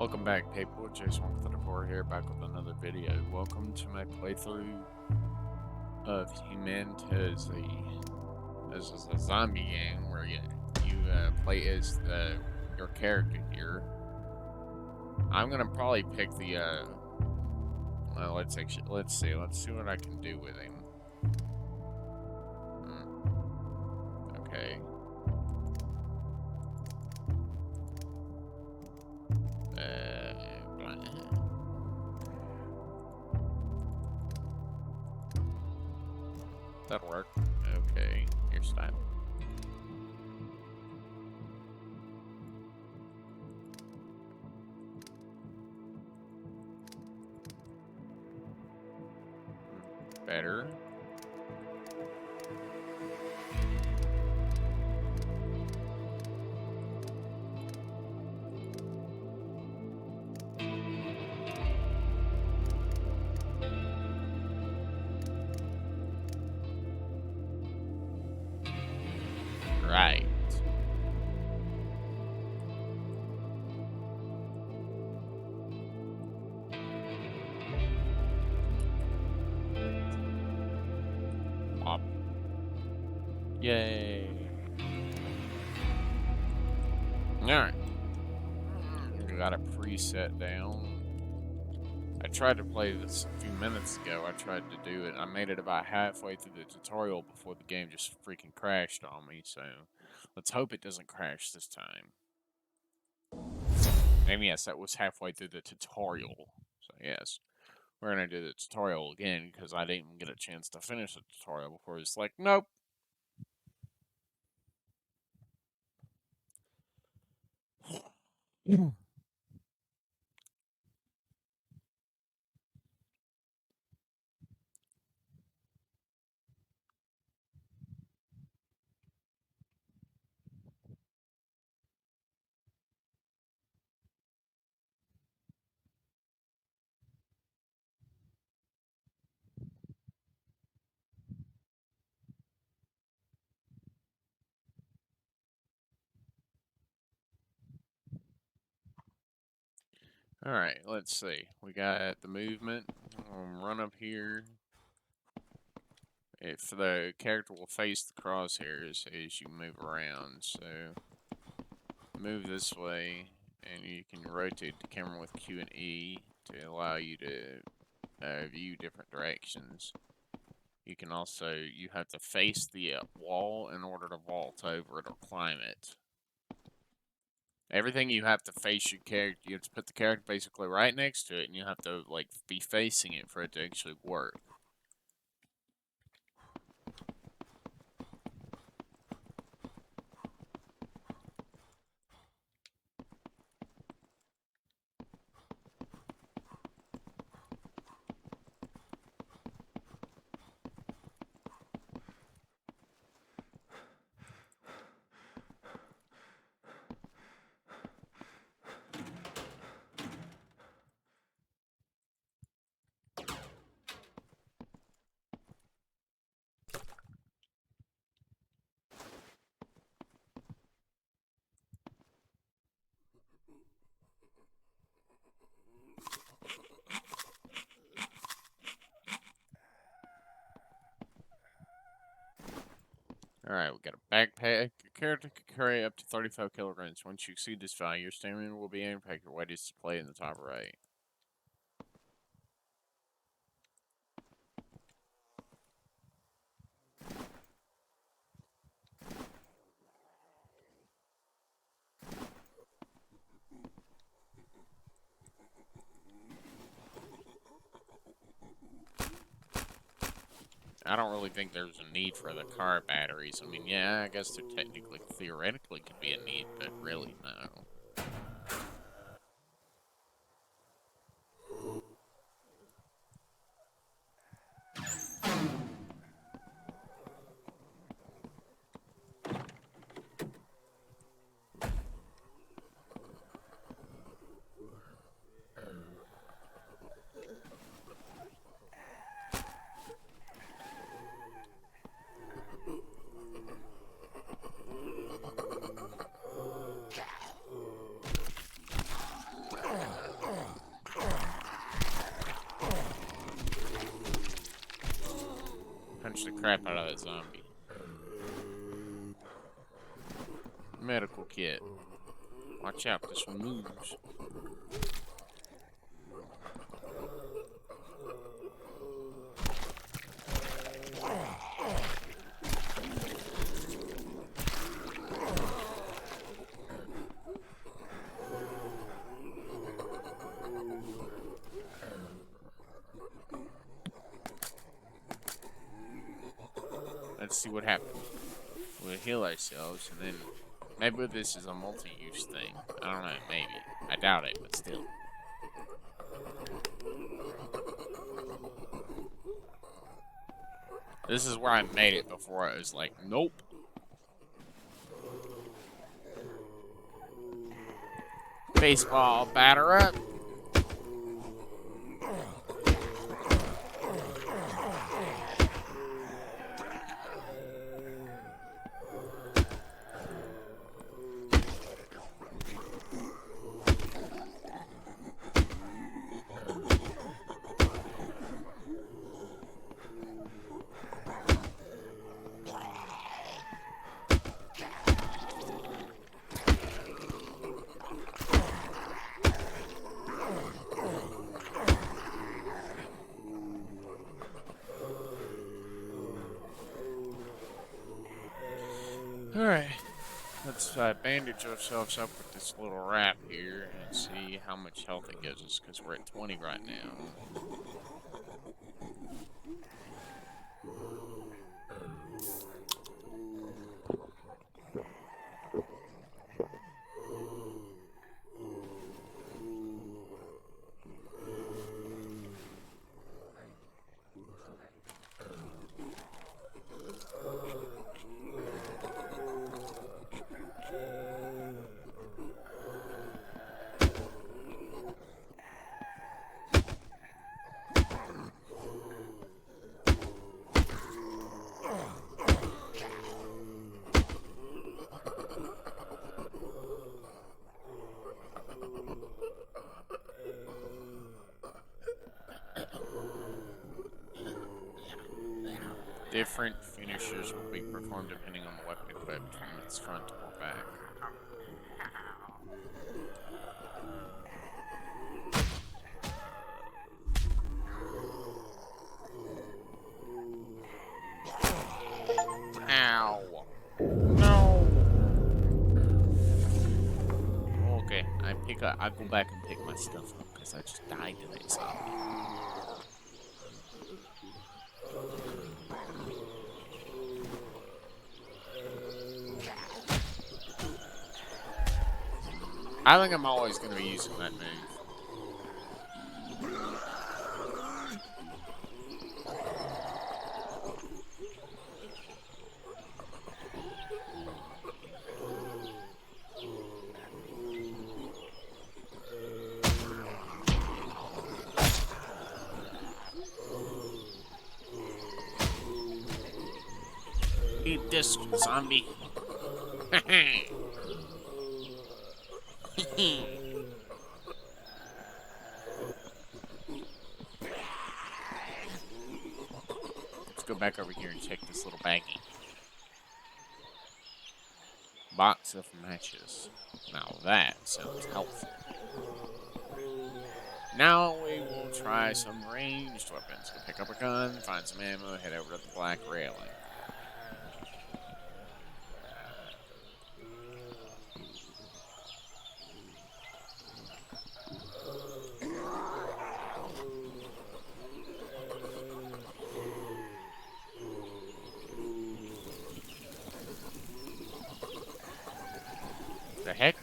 Welcome back, people. Jason134 here, back with another video. Welcome to my playthrough of Humanitz. This is a zombie game where you play as your character here. I'm gonna probably pick the well, let's see what I can do with him. Okay. That'll work. Okay, here's style. Better. Right. Pop. Yay. Alright. Got a preset down. I tried to play this a few minutes ago. I tried to do it. I made it about halfway through the tutorial before the game just freaking crashed on me, so let's hope it doesn't crash this time. And yes, that was halfway through the tutorial. So yes, we're going to do the tutorial again because I didn't even get a chance to finish the tutorial before it's like, nope. Alright, let's see. We got the movement. Run up here. If the character will face the crosshairs as you move around, so move this way, and you can rotate the camera with Q and E to allow you to view different directions. You can also, you have to face the wall in order to vault over it or climb it. Everything you have to face your character, you have to put the character basically right next to it, and you have to, like, be facing it for it to actually work. Alright, we got a backpack. Your character can carry up to 35 kilograms. Once you exceed this value, your stamina will be impacted. Your weight is displayed in the top right. I don't really think there's a need for the car batteries. I mean, yeah, I guess there technically, theoretically could be a need, but really, no. crap out of that zombie. Medical kit. Watch out, this one moves. Let's see what happens. We'll heal ourselves, and then maybe this is a multi-use thing. I don't know, maybe. I doubt it, but still. This is where I made it before I was like, nope. Baseball, batter up. Alright, let's bandage ourselves up with this little wrap here and see how much health it gives us, because we're at 20 right now. Different finishers will be performed depending on the weapon equipped from its front or back. Ow! No! Okay, I go back and pick my stuff up because I just died to that zombie. I think I'm always going to be using that move. Eat this, zombie. Let's go back over here and check this little baggie. Box of matches. Now that sounds helpful. Now we will try some ranged weapons. Go pick up a gun, find some ammo, head over to the black railing. The heck?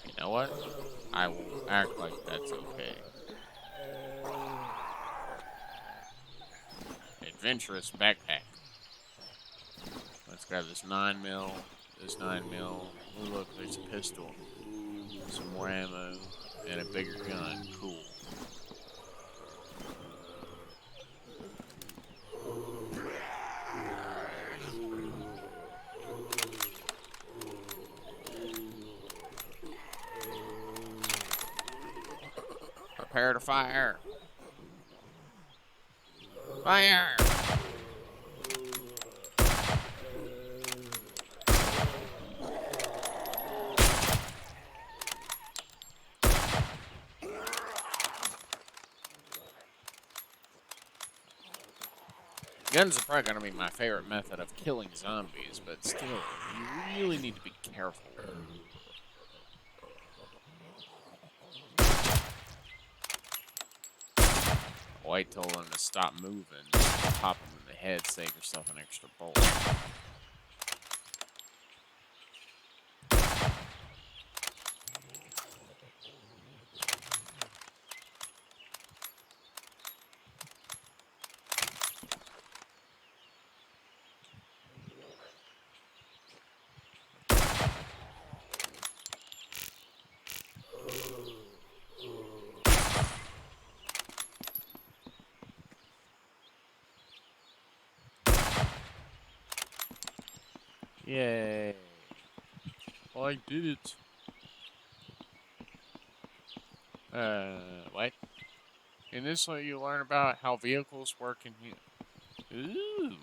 You know what? I will act like that's okay. Adventurous backpack. Let's grab this 9mm, this 9mm. Oh look, there's a pistol. Some more ammo, and a bigger gun. Cool. Prepare to fire. Fire! Guns are probably going to be my favorite method of killing zombies, but still, you really need to be careful. Wait till them to stop moving, pop them in the head, save yourself an extra bullet. Yay. I did it. What? In this way, you learn about how vehicles work in here. Ooh,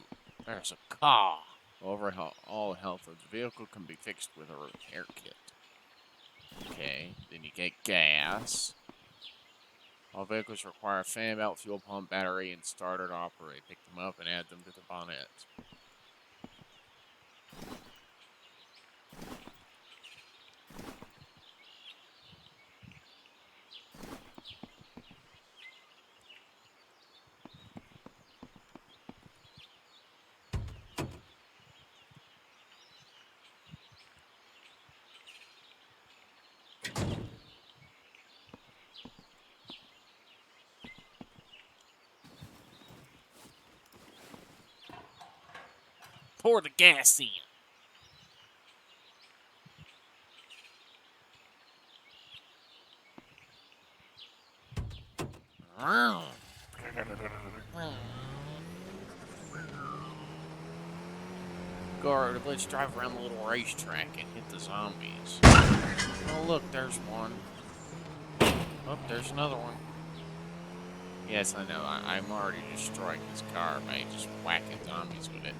there's a car. All health of the vehicle can be fixed with a repair kit. Okay, then you get gas. All vehicles require a fan belt, fuel pump, battery, and starter to operate. Pick them up and add them to the bonnet. Pour the gas in. Guard, let's drive around the little racetrack and hit the zombies. Oh, look, there's one. Oh, there's another one. Yes, I know. I'm already destroying this car by just whacking zombies with it.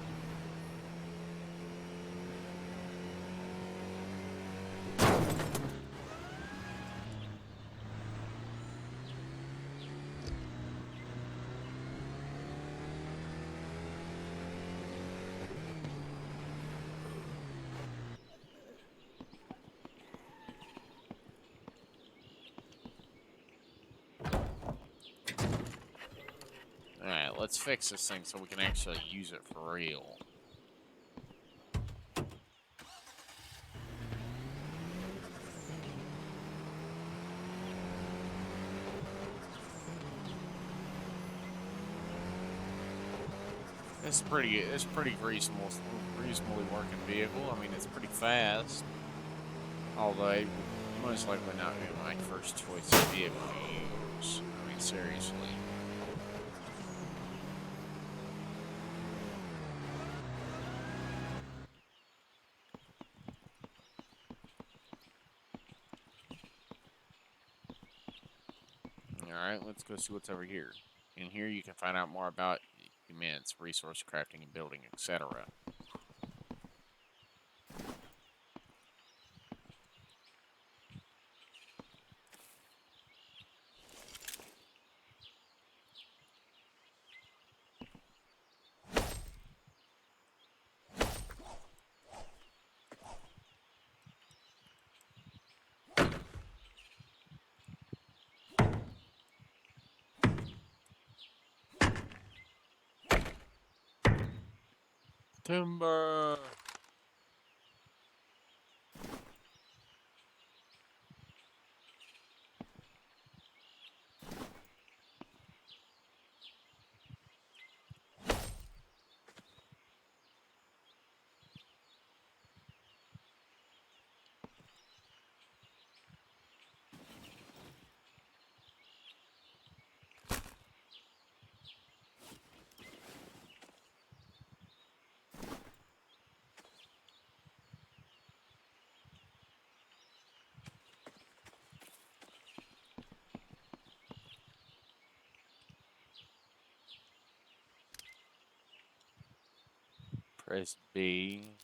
Alright, let's fix this thing so we can actually use it for real. It's pretty reasonably working vehicle. I mean, it's pretty fast. Although it would most likely not be my first choice of vehicle to use. I mean, seriously. Alright, let's go see what's over here. In here you can find out more about Humanitz, resource crafting and building, etc. Timber! Press B.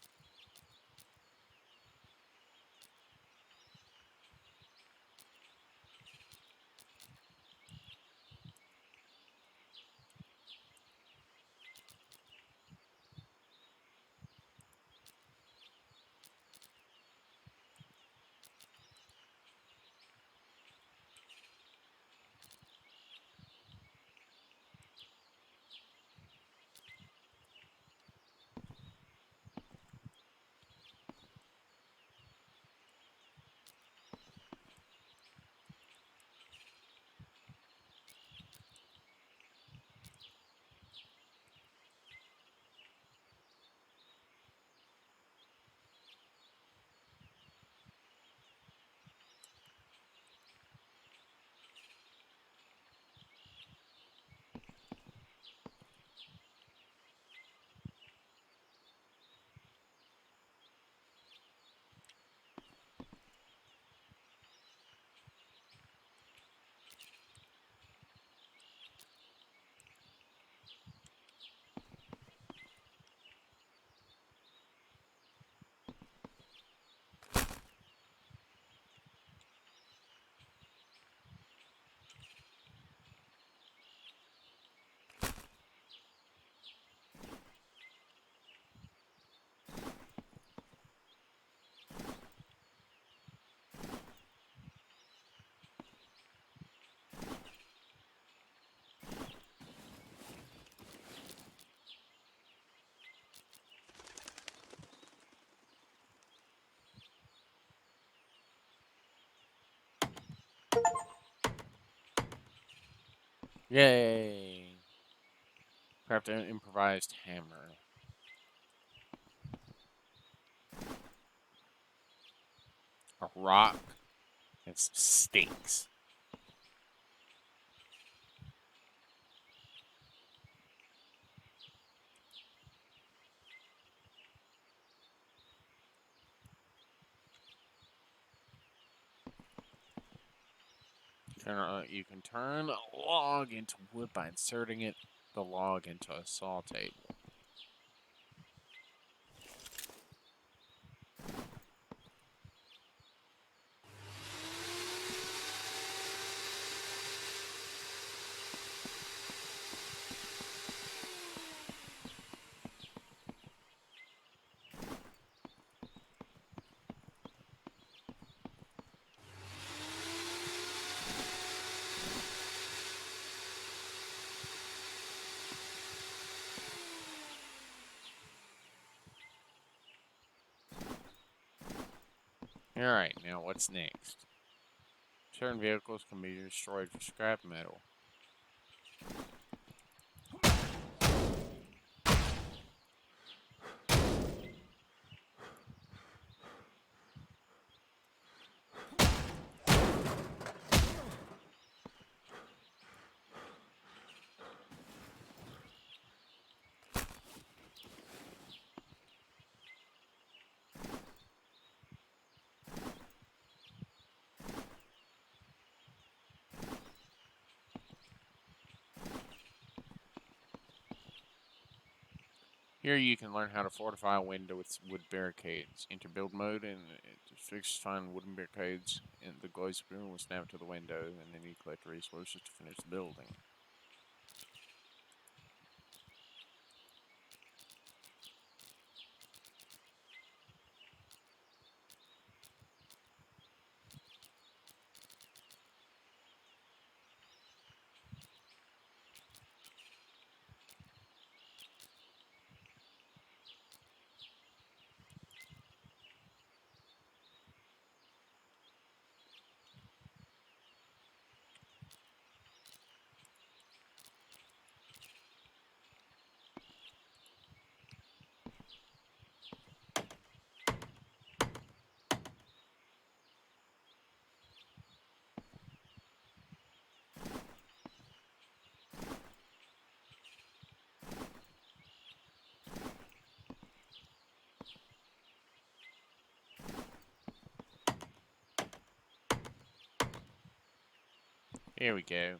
Yay! Craft an improvised hammer. A rock and some stakes. You can turn a log into wood by inserting the log into a saw table. Alright, now what's next? Certain vehicles can be destroyed for scrap metal. Here you can learn how to fortify a window with wood barricades. Enter build mode and fix find wooden barricades and the glow screen will snap to the window and then you collect resources to finish the building. Here we go.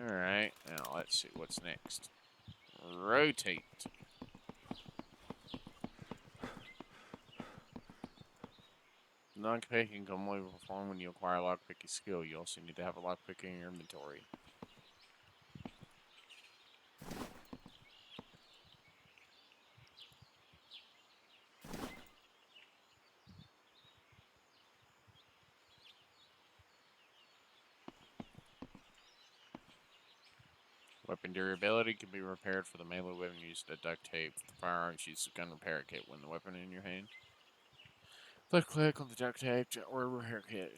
Alright, now let's see what's next. Rotate. Non-picking can only be performed when you acquire a lockpicking skill. You also need to have a lockpick in your inventory. Weapon durability can be repaired for the melee weapon used to duct tape. The firearms use a gun repair kit when the weapon in your hand. Click on the duct tape or repair kit.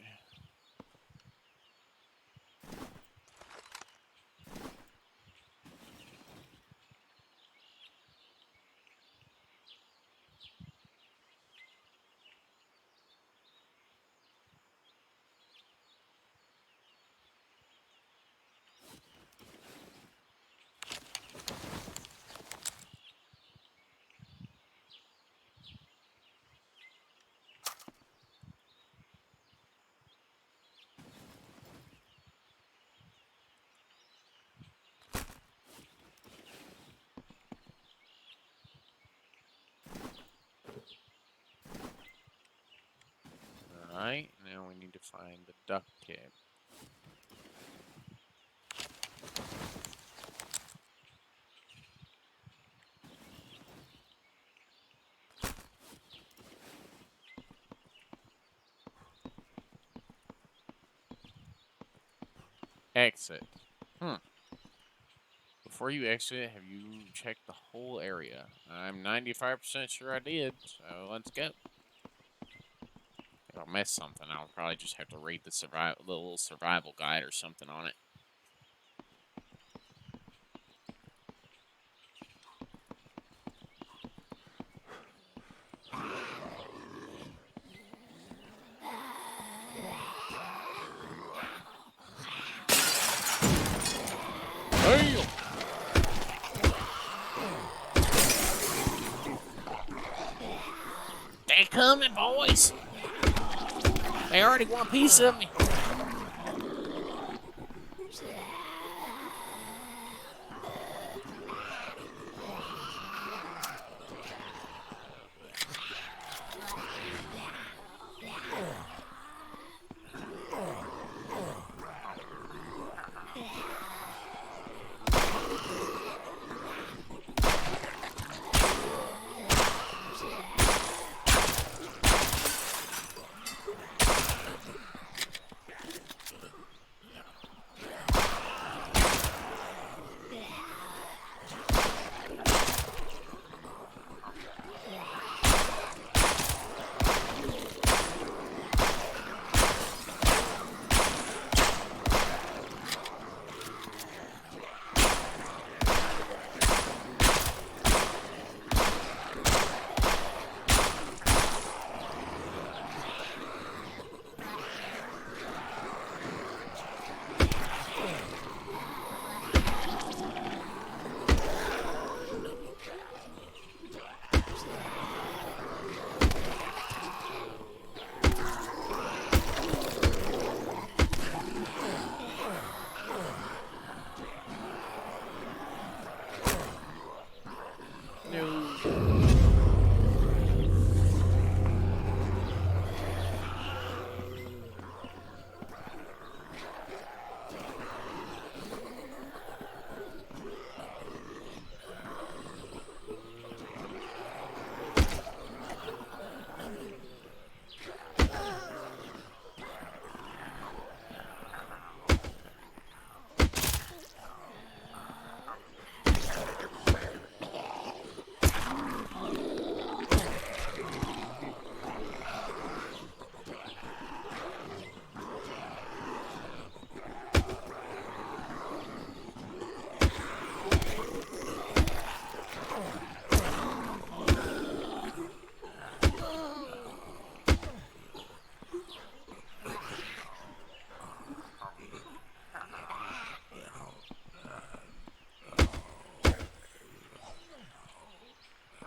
Alright, now we need to find the duct tape. Exit. Before you exit, have you checked the whole area? I'm 95% sure I did, so let's go. If I miss something, I'll probably just have to read the little survival guide or something on it. Damn! They coming, boys! They already want a piece of me.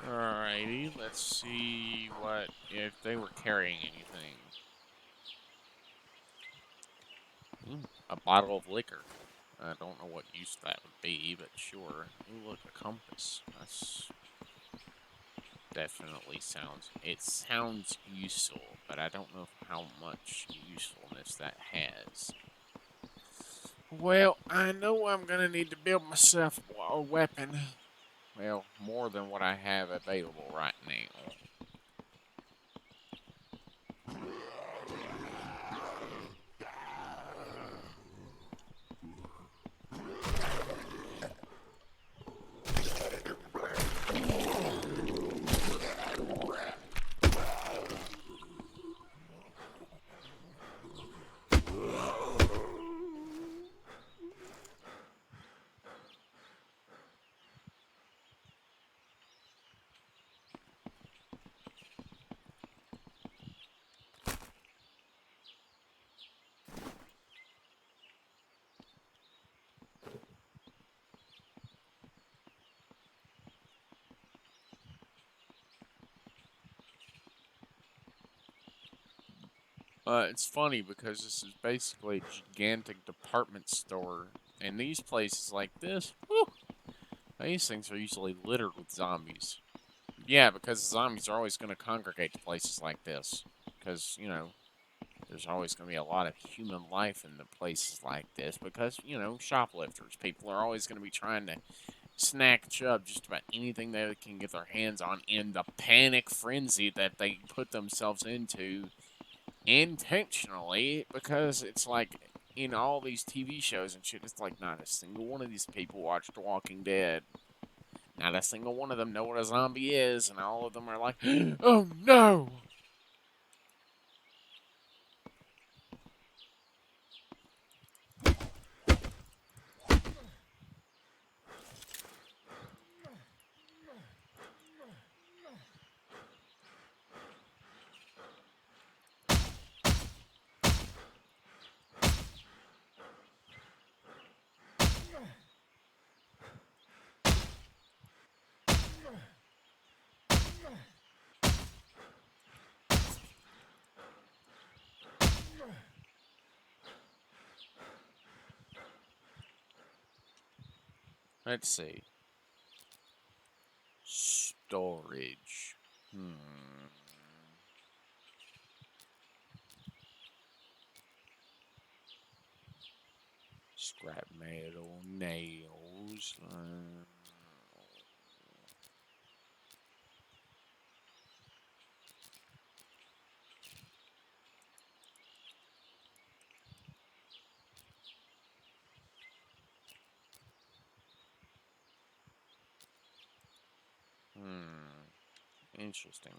Alrighty, let's see if they were carrying anything. A bottle of liquor. I don't know what use that would be, but sure. Ooh, look, a compass. That's definitely sounds, it sounds useful, but I don't know how much usefulness that has. Well, I know I'm gonna need to build myself a weapon. Well, more than what I have available right now. It's funny because this is basically a gigantic department store, and these places like this, whew, these things are usually littered with zombies. Yeah, because zombies are always going to congregate to places like this. Because, you know, there's always going to be a lot of human life in the places like this. Because, you know, shoplifters, people are always going to be trying to snatch up just about anything they can get their hands on in the panic frenzy that they put themselves into intentionally. Because it's like in all these TV shows and shit, it's like not a single one of these people watched The Walking Dead. Not a single one of them know what a zombie is, and all of them are like, oh no! Let's see. Storage. Scrap metal, nails. Interesting.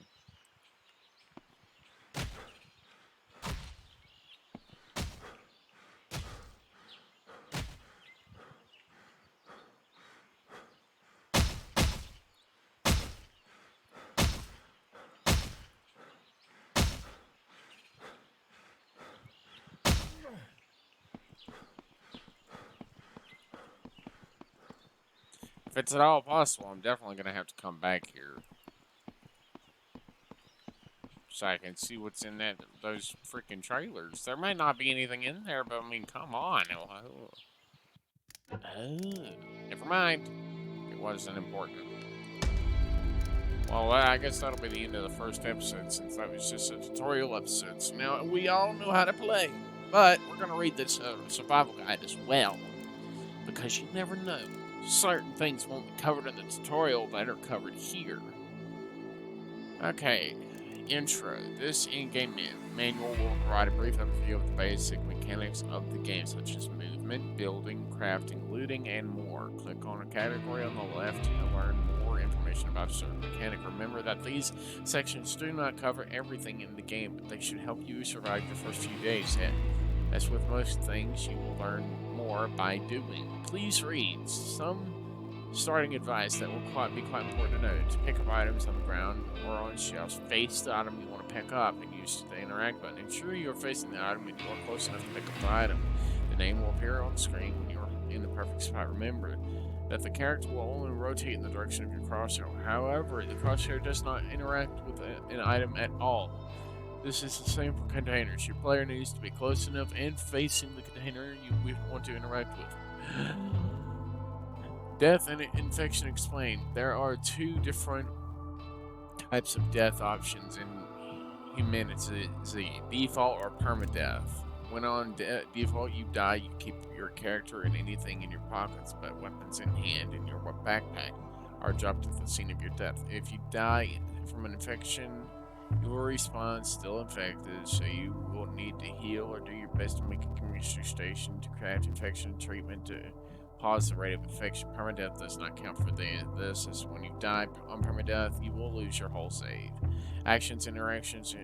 If it's at all possible, I'm definitely going to have to come back here. So I can see what's in those freaking trailers. There might not be anything in there, but I mean, come on. Oh, never mind. It wasn't important. Well, I guess that'll be the end of the first episode, since that was just a tutorial episode. So now we all know how to play. But we're going to read this survival guide as well, because you never know. Certain things won't be covered in the tutorial that are covered here. Okay, intro. This in-game manual will provide a brief overview of the basic mechanics of the game, such as movement, building, crafting, looting, and more. Click on a category on the left to learn more information about a certain mechanic. Remember that these sections do not cover everything in the game, but they should help you survive the first few days. And as with most things, you will learn more by doing. Please read some starting advice that will be quite important to know. To pick up items on the ground or on shelves, face the item you want to pick up and use the interact button. Ensure you are facing the item and you are close enough to pick up the item. The name will appear on the screen when you are in the perfect spot. Remember that the character will only rotate in the direction of your crosshair. However, the crosshair does not interact with an item at all. This is the same for containers. Your player needs to be close enough and facing the container you want to interact with. Death and infection explained. There are two different Types of death options in Humanitz is the default or permadeath. When on default, you die, you keep your character and anything in your pockets but weapons in hand and your backpack are dropped at the scene of your death. If you die from an infection, you will respawn still infected, so you will need to heal or do your best to make a chemistry station to craft infection treatment to pause the rate of infection. Permadeath does not count for this, as when you die on permadeath, you will lose your whole save. Actions, interactions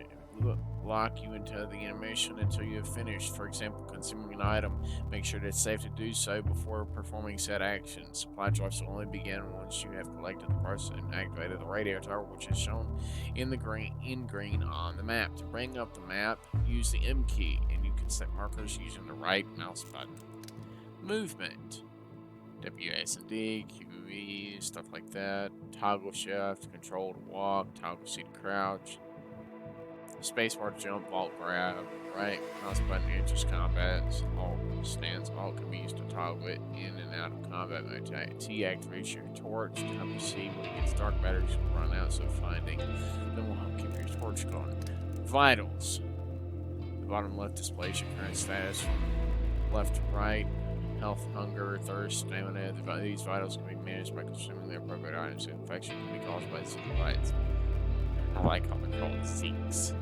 lock you into the animation until you have finished. For example, consuming an item, make sure that it's safe to do so before performing said action. Supply drops will only begin once you have collected the person and activated the radio tower, which is shown in green on the map. To bring up the map, use the M key, and you can set markers using the right mouse button. Movement. WSD, QE, stuff like that. Toggle shift, control to walk, toggle C to crouch. Spacebar jump, alt grab, right mouse button enters combat, alt stands, alt can be used to toggle it in and out of combat mode. T activates your torch, toggle C when it gets dark, batteries will run out, so finding them will help keep your torch going. Vitals. The bottom left displays your current status from left to right. Health, hunger, thirst, stamina. These vitals can be managed by consuming the appropriate items. Infection can be caused by Zeeks. I like how they're called Zeeks.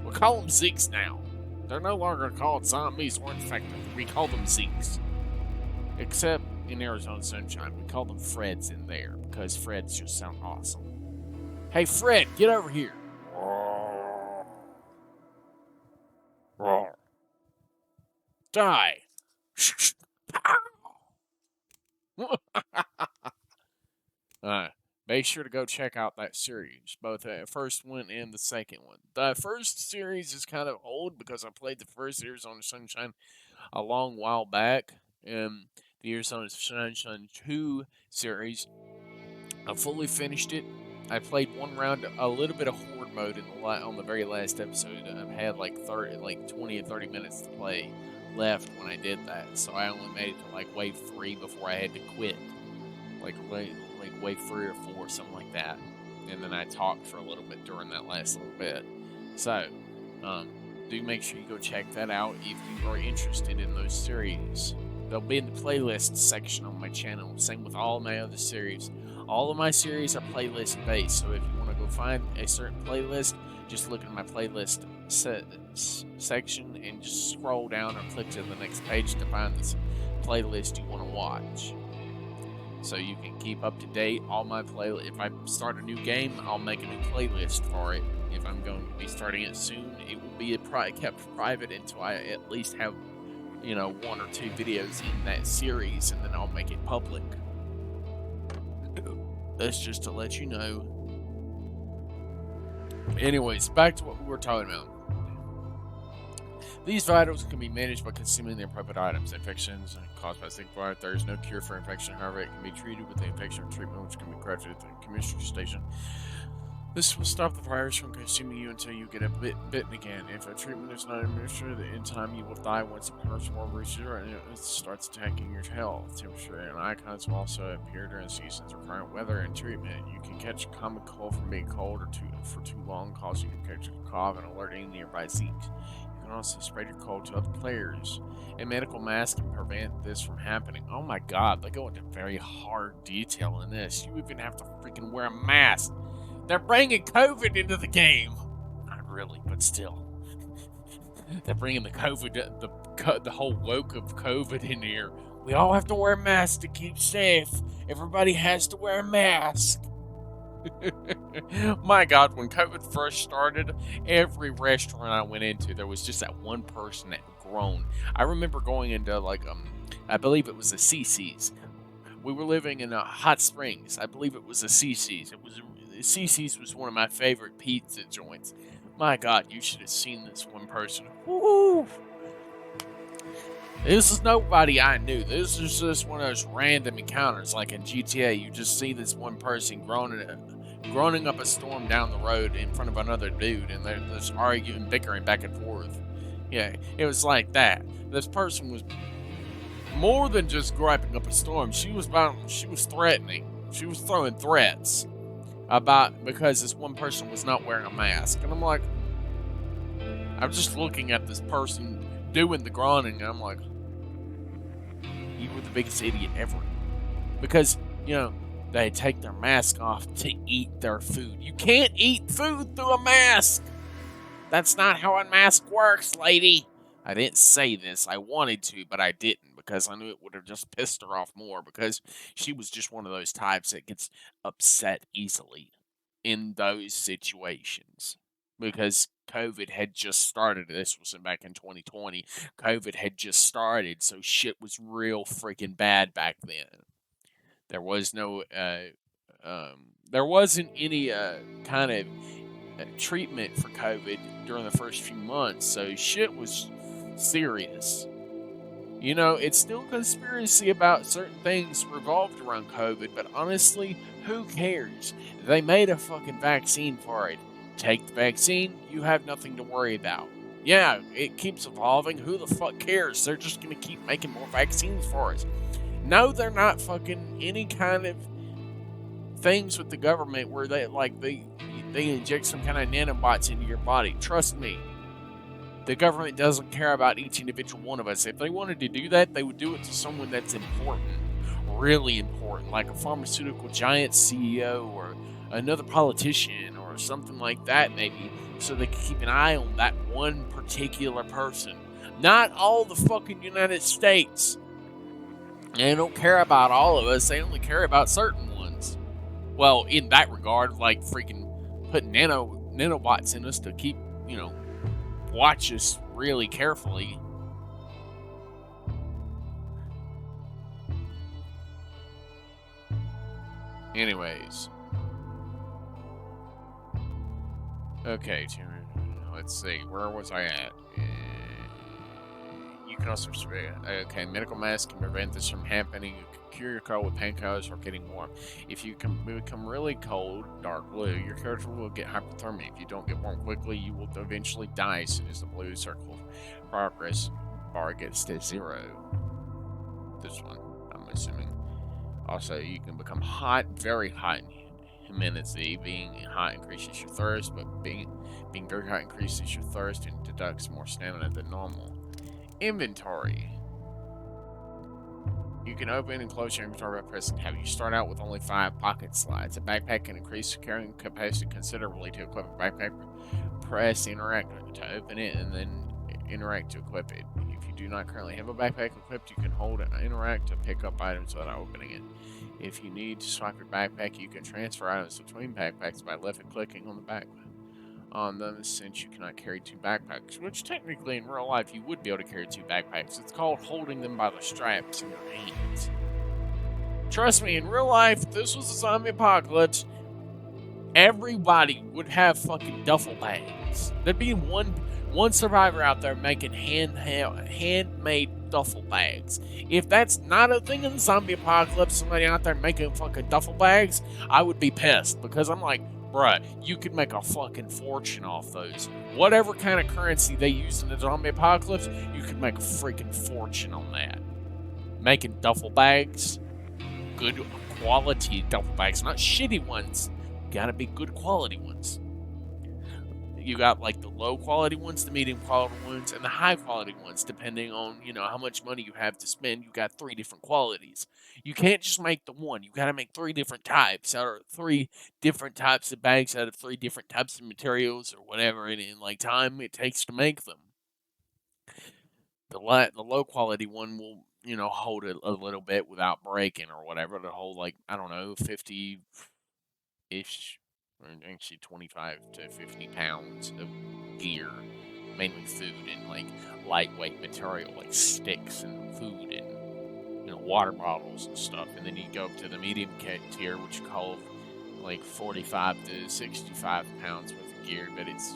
We'll call them Zeeks now. They're no longer called zombies or infected. We call them Zeeks. Except in Arizona Sunshine, we call them Freds in there because Freds just sound awesome. Hey, Fred, get over here. Die. Make sure to go check out that series, both the first one and the second one. The first series is kind of old because I played the first Arizona Sunshine a long while back. The Arizona Sunshine 2 series, I fully finished it. I played one round, a little bit of horde mode on the very last episode. I had like 20 or 30 minutes to play left when I did that, so I only made it to like wave 3 before I had to quit. Like wave 3 or 4, something like that. And then I talked for a little bit during that last little bit. So, do make sure you go check that out if you are interested in those series. They'll be in the playlist section on my channel. Same with all my other series. All of my series are playlist based, so if you want to go find a certain playlist, just look at my playlist section and just scroll down or click to the next page to find this playlist you want to watch. So you can keep up to date all my playlist. If I start a new game, I'll make a new playlist for it. If I'm going to be starting it soon, it will be kept private until I at least have, 1 or 2 videos in that series, and then I'll make it public. That's just to let you know. Anyways, back to what we were talking about. These vitals can be managed by consuming the appropriate items. Infections caused by sick virus. There is no cure for infection, however, it can be treated with the infection treatment, which can be crafted at the chemistry station. This will stop the virus from consuming you until you get bitten again. If a treatment is not administered in time, you will die once the virus will reach zero and it starts attacking your health. Temperature and icons will also appear during seasons of current weather and treatment. You can catch a common cold from being cold or for too long, causing you to catch a cough and alerting nearby Zeeks. You can also spread your cold to other players. A medical mask can prevent this from happening. Oh my god, they go into very hard detail in this. You even have to freaking wear a mask. They're bringing COVID into the game. Not really, but still. They're bringing the COVID, the whole woke of COVID in here. We all have to wear masks to keep safe. Everybody has to wear a mask. My God, when COVID first started, every restaurant I went into, there was just that one person that groaned. I remember going into I believe it was a CC's. We were living in Hot Springs. I believe it was a CC's. CC's was one of my favorite pizza joints. My God, you should have seen this one person. Woo! This is nobody I knew. This is just one of those random encounters, like in GTA. You just see this one person groaning up a storm down the road in front of another dude, and they're just arguing, bickering back and forth. Yeah, it was like that. This person was more than just griping up a storm. She was threatening. She was throwing threats. about because this one person was not wearing a mask. And I'm like, I'm just looking at this person doing the grunting, and I'm like, you were the biggest idiot ever. Because, they take their mask off to eat their food. You can't eat food through a mask. That's not how a mask works, lady. I didn't say this. I wanted to, but I didn't because I knew it would have just pissed her off more because she was just one of those types that gets upset easily in those situations. Because COVID had just started. This was back in 2020. COVID had just started, so shit was real freaking bad back then. There was no, there wasn't any kind of treatment for COVID during the first few months, so shit was serious. It's still conspiracy about certain things revolved around COVID, but honestly, who cares? They made a fucking vaccine for it. Take the vaccine, you have nothing to worry about. Yeah, it keeps evolving. Who the fuck cares? They're just gonna keep making more vaccines for us. No, they're not fucking any kind of things with the government where they inject some kind of nanobots into your body. Trust me. The government doesn't care about each individual one of us. If they wanted to do that, they would do it to someone that's important, really important, like a pharmaceutical giant CEO or another politician or something like that, maybe, so they can keep an eye on that one particular person. Not all the fucking United States. They don't care about all of us. They only care about certain ones. Well, in that regard, like freaking putting nanobots in us to keep, watch us really carefully. Anyways. Okay, let's see. Where was I at? You can also... Okay, medical masks can prevent this from happening. You can cure your cold with painkillers or getting warm. If you can become really cold, dark blue, your character will get hypothermia. If you don't get warm quickly, you will eventually die as soon as the blue circle progress bar gets to 0. This one, I'm assuming. Also, you can become hot, very hot in Humanitz. Being hot increases your thirst, but being very hot increases your thirst and deducts more stamina than normal. Inventory. You can open and close your inventory by pressing tab. You start out with only 5 pocket slides. A backpack can increase your carrying capacity considerably. To equip a backpack, press interact to open it and then interact to equip it. If you do not currently have a backpack equipped, you can hold and interact to pick up items without opening it. If you need to swap your backpack, you can transfer items between backpacks by left clicking on the back on them, since you cannot carry 2 backpacks, which technically in real life you would be able to carry 2 backpacks. It's called holding them by the straps in your hands. Trust me, in real life, if this was a zombie apocalypse, everybody would have fucking duffel bags. There'd be one survivor out there making handmade duffel bags. If that's not a thing in the zombie apocalypse, somebody out there making fucking duffel bags, I would be pissed, because I'm like, bruh, you could make a fucking fortune off those. Whatever kind of currency they use in the zombie apocalypse, you could make a freaking fortune on that. Making duffel bags, good quality duffel bags, not shitty ones. Gotta be good quality ones. You got like the low quality ones, the medium quality ones, and the high quality ones, depending on, how much money you have to spend. You got 3 different qualities. You can't just make the one. You gotta make 3 different types, or 3 different types of bags out of 3 different types of materials, or whatever it is, like time it takes to make them. The low quality one will, hold it a little bit without breaking or whatever. To hold, like, I don't know, 50-ish, or actually 25 to 50 pounds of gear, mainly food and like lightweight material like sticks and food and water bottles and stuff. And then you go up to the medium tier, which called like 45 to 65 pounds worth of gear, but it's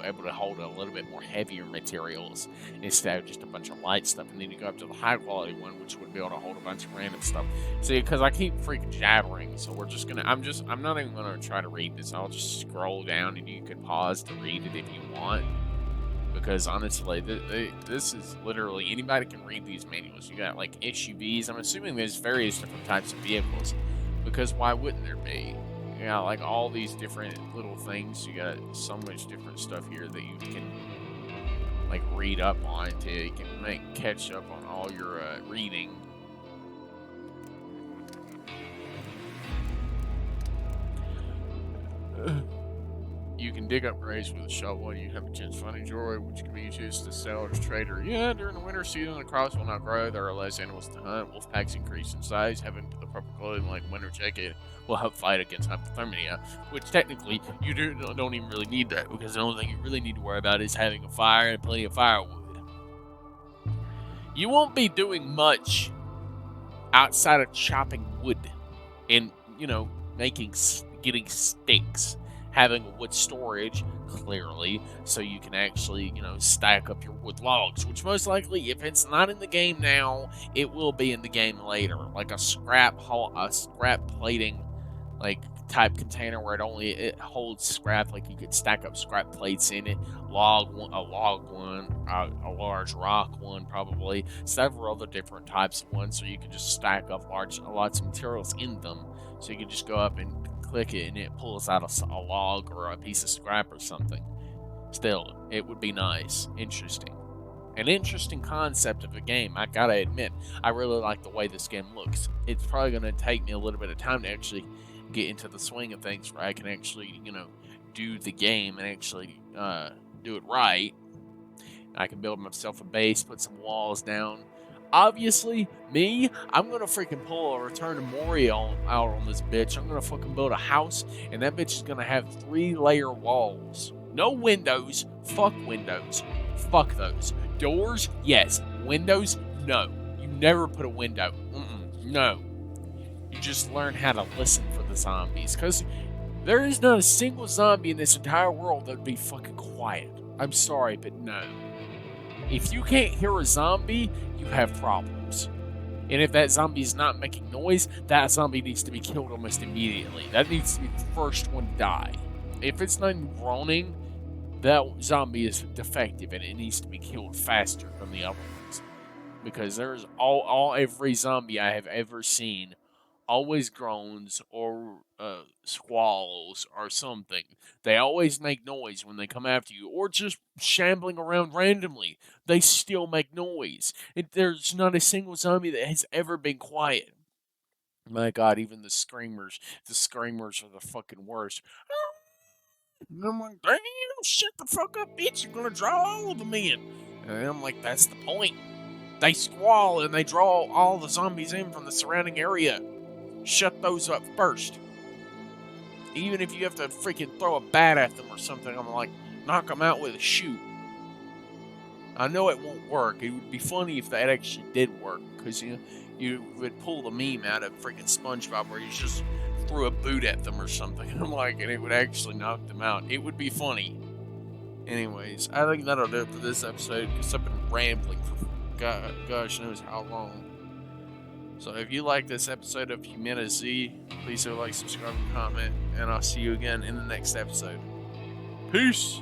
able to hold a little bit more heavier materials instead of just a bunch of light stuff. And then you go up to the high quality one, which would be able to hold a bunch of random stuff. See, because I keep freaking jabbering, so we're just gonna, I'm not even gonna try to read this. I'll just scroll down and you can pause to read it if you want. Because honestly, this is literally, anybody can read these manuals. You got like SUVs. I'm assuming there's various different types of vehicles, because why wouldn't there be? Yeah, like all these different little things. You got so much different stuff here that you can like read up on to you can catch up on all your reading. You can dig up graves with a shovel, and you have a chance of finding jewelry, which can be used to sell or trade. Yeah, during the winter season, the crops will not grow. There are less animals to hunt. Wolf packs increase in size. Having the proper clothing, like winter jacket, will help fight against hypothermia. Which technically, you don't even really need that, because the only thing you really need to worry about is having a fire and plenty of firewood. You won't be doing much outside of chopping wood and, getting sticks, having a wood storage, clearly, so you can actually, stack up your wood logs, which most likely, if it's not in the game now, it will be in the game later, like a scrap plating, like, type container where it holds scrap, like you could stack up scrap plates in it, a large rock one, probably several other different types of ones, so you can just stack up lots of materials in them, so you can just go up and click it and it pulls out a log or a piece of scrap or something. Still, it would be nice, interesting. An interesting concept of a game, I gotta admit. I really like the way this game looks. It's probably gonna take me a little bit of time to actually get into the swing of things where I can actually, do the game and actually do it right. I can build myself a base, put some walls down. Obviously, I'm gonna freaking pull a Return to Moria out on this bitch. I'm gonna fucking build a house, and that bitch is gonna have 3-layer walls. No windows. Fuck windows. Fuck those. Doors, yes. Windows, no. You never put a window. No. You just learn how to listen for the zombies, because there is not a single zombie in this entire world that would be fucking quiet. I'm sorry, but no. If you can't hear a zombie, you have problems. And if that zombie is not making noise, that zombie needs to be killed almost immediately. That needs to be the first one to die. If it's not groaning, that zombie is defective and it needs to be killed faster than the other ones. Because there's every zombie I have ever seen always groans or squalls or something. They always make noise when they come after you, or just shambling around randomly. They still make noise. There's not a single zombie that has ever been quiet. My God, even the screamers. The screamers are the fucking worst. And I'm like, damn, shut the fuck up, bitch. You're gonna draw all of them in. And I'm like, that's the point. They squall and they draw all the zombies in from the surrounding area. Shut those up first. Even if you have to freaking throw a bat at them or something, I'm like, knock them out with a shoe. I know it won't work. It would be funny if that actually did work, because you would pull the meme out of freaking SpongeBob where you just threw a boot at them or something. I'm like, and it would actually knock them out. It would be funny. Anyways, I think that'll do it for this episode, because I've been rambling for gosh knows how long. So if you like this episode of Humanitz, please do like, subscribe, and comment, and I'll see you again in the next episode. Peace!